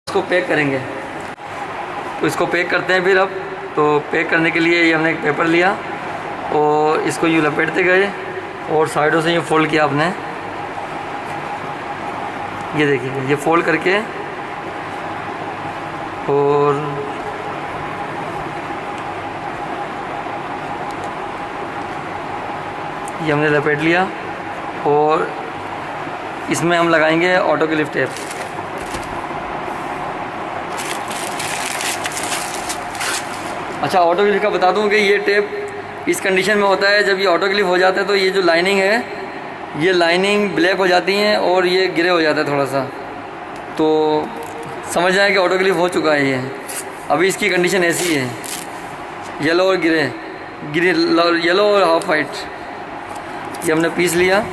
इसको पैक करेंगे, तो इसको पैक करते हैं फिर। अब तो पैक करने के लिए ये हमने एक पेपर लिया और इसको यूँ लपेटते गए और साइडों से यूँ फोल्ड किया आपने। ये देखिए, ये फोल्ड करके और ये हमने लपेट लिया और इसमें हम लगाएंगे ऑटो क्लिप टेप। अच्छा, ऑटो क्लिप का बता दूं कि ये टेप इस कंडीशन में होता है, जब ये ऑटो क्लिप हो जाता है तो ये जो लाइनिंग है, ये लाइनिंग ब्लैक हो जाती है और ये ग्रे हो जाता है थोड़ा सा, तो समझ जाए कि ऑटो क्लिप हो चुका है ये। अभी इसकी कंडीशन ऐसी है, येलो और ग्रे, येलो और हाफ वाइट। ये हमने पीस लिया